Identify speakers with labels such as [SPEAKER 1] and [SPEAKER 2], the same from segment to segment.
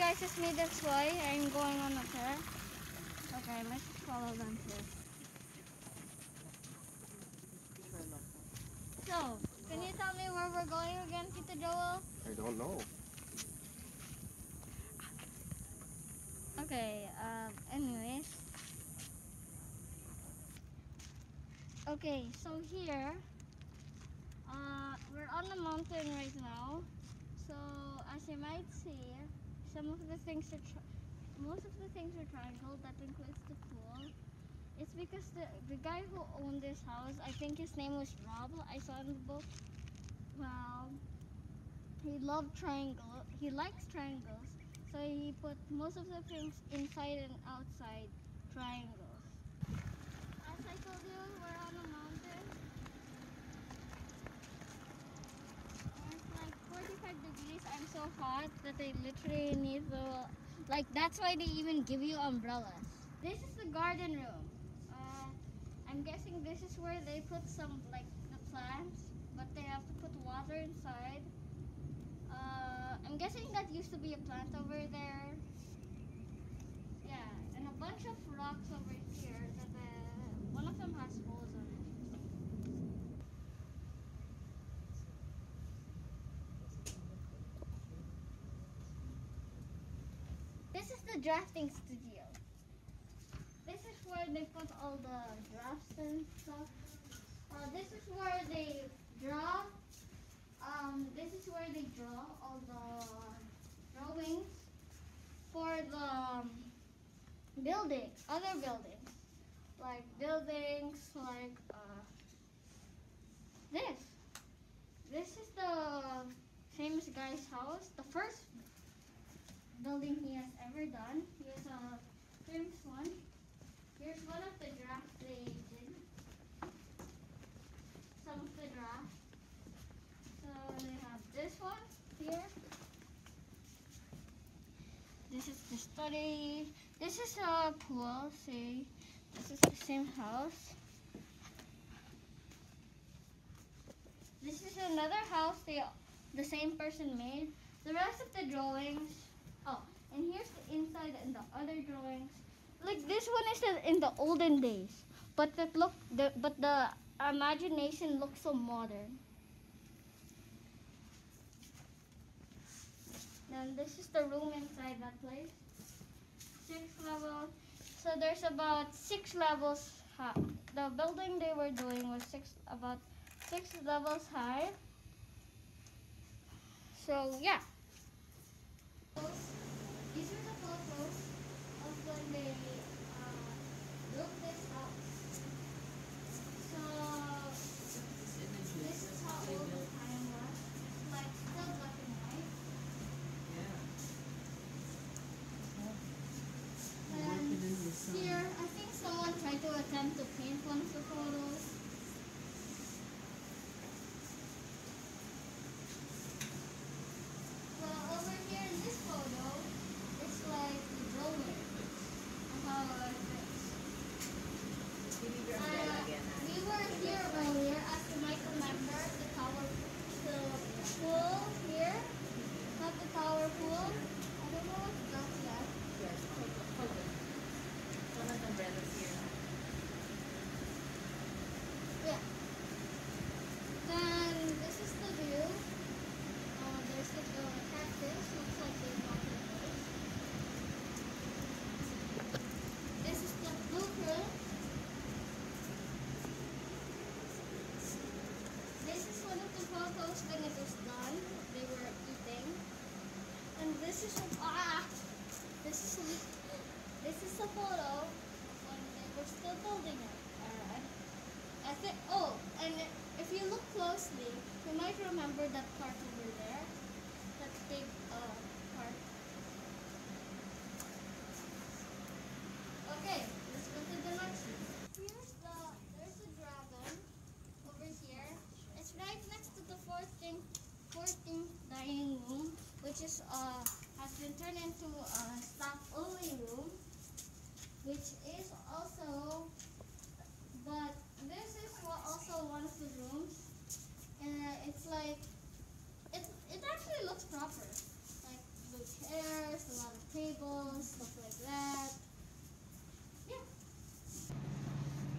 [SPEAKER 1] guys, it's me, that's why I'm going on a tour. Okay, let's follow them here. So, can you tell me where we're going again, Tito Joel?
[SPEAKER 2] I don't know.
[SPEAKER 1] Okay, anyways. Okay, so here, we're on the mountain right now. So, as you might see, some of the things are, most of the things are triangle. That includes the pool. It's because the guy who owned this house, I think his name was Rob. I saw in the book. Well, he loved triangle. He likes triangles, so he put most of the things inside and outside triangles. As I told you, we're on a mountain. And it's like 45 degrees. I'm so hot that I literally need to, like, that's why they even give you umbrellas. This is the garden room. I'm guessing this is where they put some, like, the plants, but they have to put water inside. I'm guessing that used to be a plant over there. Yeah, and a bunch of rocks over here that one of them has holes on it. This is the drafting studio. This is where they put all the drafts and stuff. This is where they draw. This is where they draw all the drawings for the other buildings, like this. This is the famous guy's house, the first building he has ever done. He has a famous one. Here's one of the drafts they did. Some of the drafts. So they have this one here. This is the study. This is a pool. See, this is the same house. This is another house the same person made. The rest of the drawings. Oh, and here's the inside and the other drawings. Like this one is in the olden days, but the imagination looks so modern. And this is the room inside that place. 6 levels. So there's about 6 levels high. The building they were doing was about 6 levels high. So yeah. These are the photos of when they built this house. So this is how old the time was. It's like still black and white. And here, I think someone tried to attempt to paint one of the photos. Well, over here in this photo, it's like the drawing of how it is. We were here earlier, as you might remember, the pool here. Not the tower pool. I don't know what that's yet.
[SPEAKER 3] Yes, hold it. One of the umbrellas here.
[SPEAKER 1] Yeah. Then this is the view. There's the cactus. Looks like they wanted those. This is the blueprint. This is one of the photos when it was done. They were eating. And this is a photo when they were still building it. Alright. I think. Oh, and if you look closely, you might remember that part over there. That big part. Okay, let's go to the next one. There's a dragon over here. It's right next to the 14th dining room, which is has been turned into a staff only room, which is also, but this is also one of the rooms, and it's like it actually looks proper, like blue chairs, a lot of stuff like that. Yeah.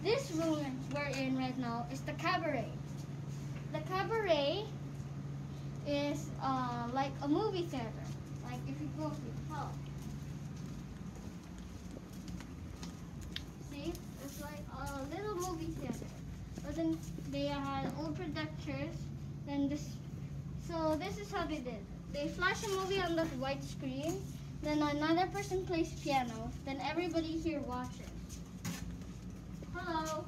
[SPEAKER 1] This room we're in right now is the cabaret. The cabaret is like a movie theater. Like if you go to hell. See? It's like a little movie theater. But then they had old projectors. Then so this is how they did. They flash a movie on the white screen. Then another person plays piano. Then everybody here watches. Hello.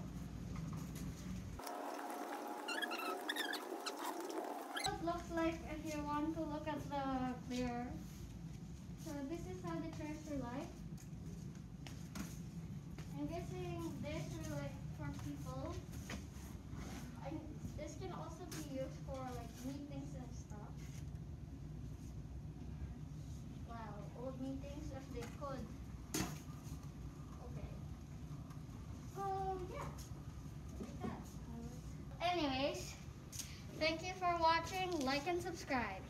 [SPEAKER 1] It looks like if you want to look at the clear. So this is how the chairs are like. I'm guessing this is like for people. This can also be used for like meetings and stuff. Wow, old meetings if they could. Okay. So yeah, like that. Anyways, thank you for watching. Like and subscribe.